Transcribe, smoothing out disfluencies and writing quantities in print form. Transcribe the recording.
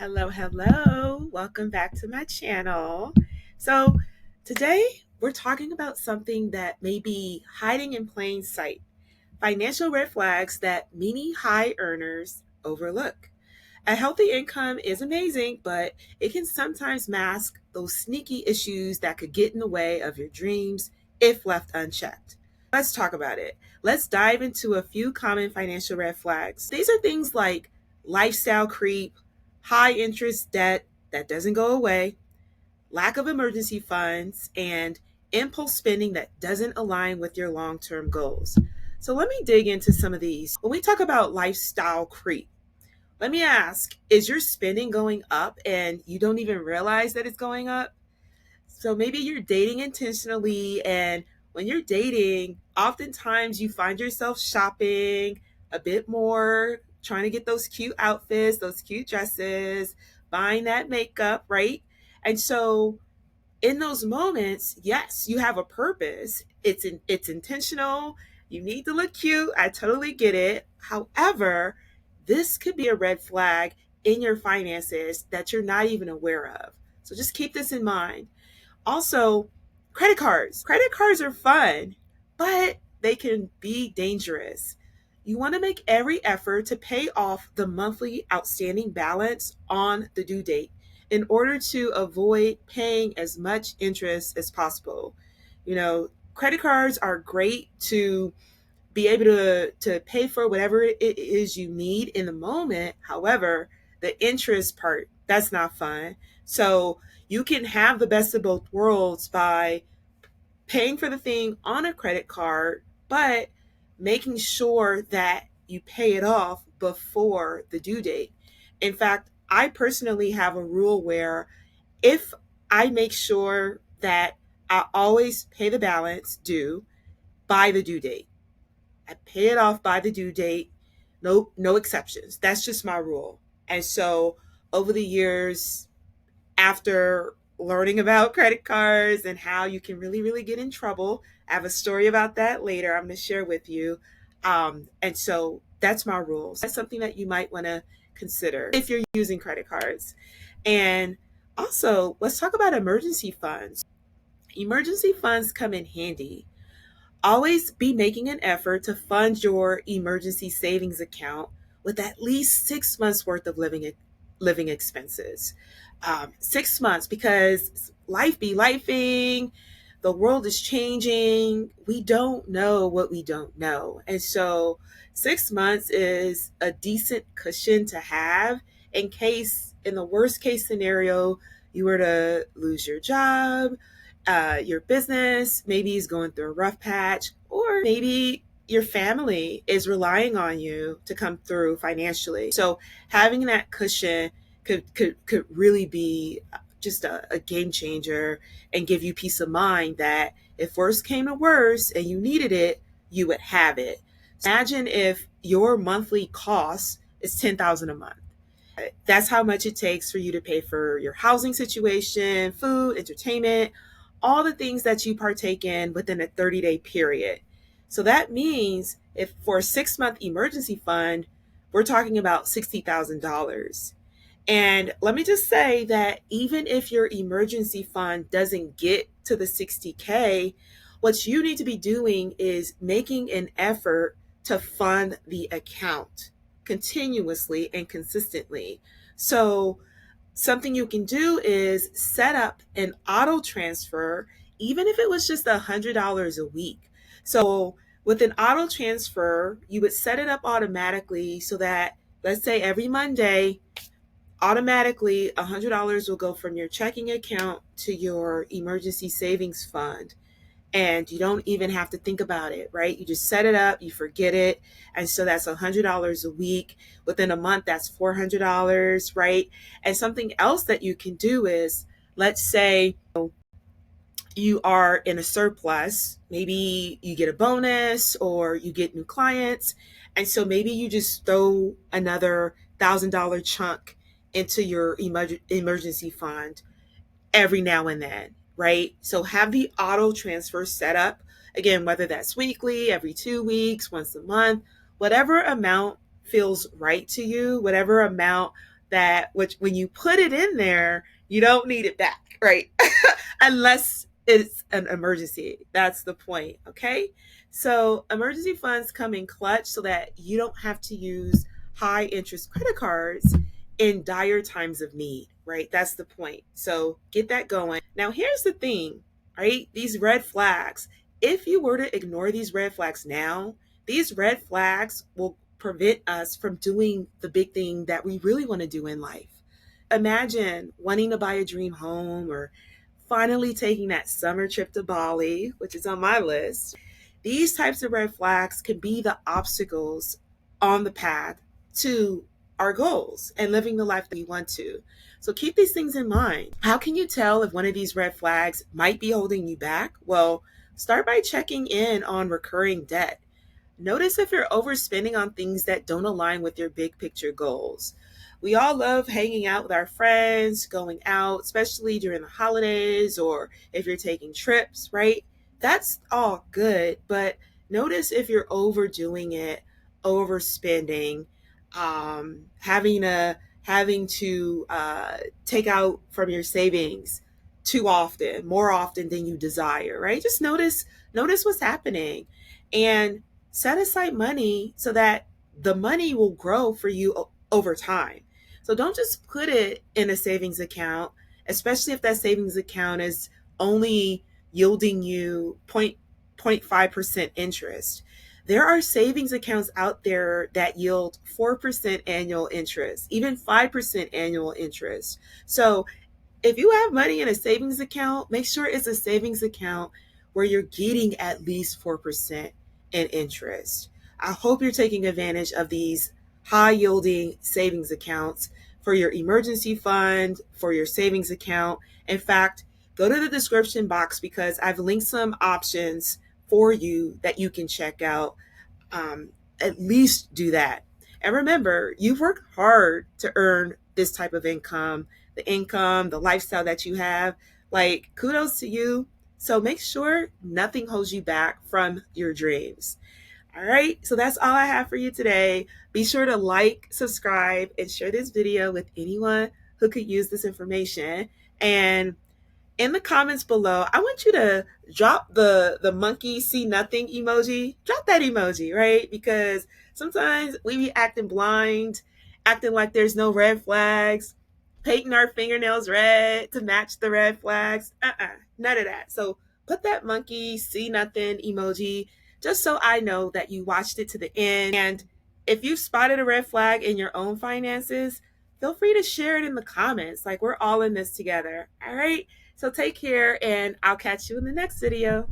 Hello, hello. Welcome back to my channel. So, today we're talking about something that may be hiding in plain sight, financial red flags that many high earners overlook. A healthy income is amazing, but it can sometimes mask those sneaky issues that could get in the way of your dreams if left unchecked. Let's talk about it. Let's dive into a few common financial red flags. These are things like lifestyle creep, high interest debt that doesn't go away, lack of emergency funds, and impulse spending that doesn't align with your long term goals. So, let me dig into some of these. When we talk about lifestyle creep, let me ask, is your spending going up and you don't even realize that it's going up? So maybe you're dating intentionally, and when you're dating, oftentimes you find yourself shopping a bit more, trying to get those cute outfits, those cute dresses, buying that makeup, right? And so in those moments, yes, you have a purpose. It's intentional. You need to look cute. I totally get it. However, this could be a red flag in your finances that you're not even aware of. So just keep this in mind. Also, credit cards. Credit cards are fun, but they can be dangerous. You want to make every effort to pay off the monthly outstanding balance on the due date in order to avoid paying as much interest as possible. Credit cards are great to be able to pay for whatever it is you need in the moment. However, the interest part, that's not fun. So you can have the best of both worlds by paying for the thing on a credit card, but making sure that you pay it off before the due date. In fact, I personally have a rule where if I make sure that I always pay the balance due by the due date, I pay it off by the due date. No exceptions. That's just my rule. And so over the years, after learning about credit cards and how you can really get in trouble, I have a story about that later. I'm going to share with you. And so that's my rule. So that's something that you might want to consider if you're using credit cards. And also, let's talk about emergency funds. Emergency funds come in handy. Always be making an effort to fund your emergency savings account with at least 6 months worth of living expenses. 6 months, because life be lifing, the world is changing. We don't know what we don't know, and so 6 months is a decent cushion to have in case, in the worst case scenario, you were to lose your job, your business maybe is going through a rough patch, or maybe your family is relying on you to come through financially. So having that cushion could really be just a game changer and give you peace of mind that if worst came to worst and you needed it, you would have it. Imagine if your monthly cost is 10,000 a month. That's how much it takes for you to pay for your housing situation, food, entertainment, all the things that you partake in within a 30-day period. So that means if for a 6 month emergency fund, we're talking about $60,000. And let me just say that even if your emergency fund doesn't get to the 60K, what you need to be doing is making an effort to fund the account continuously and consistently. So something you can do is set up an auto transfer, even if it was just $100 a week. So with an auto transfer, you would set it up automatically so that, let's say, every Monday, automatically $100 will go from your checking account to your emergency savings fund, and you don't even have to think about it, right? You just set it up, you forget it. And so that's $100 a week. Within a month, that's $400, right? And something else that you can do is, let's say you are in a surplus, maybe you get a bonus or you get new clients. And so maybe you just throw another $1,000 chunk into your emergency fund every now and then, right? So have the auto transfer set up, again, whether that's weekly, every 2 weeks, once a month, whatever amount feels right to you, whatever amount that which when you put it in there, you don't need it back, right? Unless it's an emergency. That's the point, okay? So, emergency funds come in clutch so that you don't have to use high interest credit cards in dire times of need, right? That's the point. So, get that going. Now, here's the thing, right? These red flags. If you were to ignore these red flags now, these red flags will prevent us from doing the big thing that we really want to do in life. Imagine wanting to buy a dream home or finally taking that summer trip to Bali, which is on my list. These types of red flags can be the obstacles on the path to our goals and living the life that we want to. So keep these things in mind. How can you tell if one of these red flags might be holding you back? Well, start by checking in on recurring debt. Notice if you're overspending on things that don't align with your big picture goals. We all love hanging out with our friends, going out, especially during the holidays or if you're taking trips, right? That's all good, but notice if you're overdoing it, overspending, having to take out from your savings too often, more often than you desire, right? Just notice what's happening, and set aside money so that the money will grow for you over time. So don't just put it in a savings account, especially if that savings account is only yielding you 0.5% interest. There are savings accounts out there that yield 4% annual interest, even 5% annual interest. So if you have money in a savings account, make sure it's a savings account where you're getting at least 4% in interest. I hope you're taking advantage of these high yielding savings accounts for your emergency fund, for your savings account. In fact, go to the description box because I've linked some options for you that you can check out. At least do that. And remember, you've worked hard to earn this type of income, the lifestyle that you have. Like, kudos to you. So make sure nothing holds you back from your dreams. All right, so that's all I have for you today. Be sure to like, subscribe, and share this video with anyone who could use this information. And in the comments below, I want you to drop the monkey see nothing emoji. Drop that emoji, right? Because sometimes we be acting blind, acting like there's no red flags, painting our fingernails red to match the red flags. None of that. So put that monkey see nothing emoji just so I know that you watched it to the end. And if you've spotted a red flag in your own finances, feel free to share it in the comments. Like, we're all in this together. All right. So take care, and I'll catch you in the next video.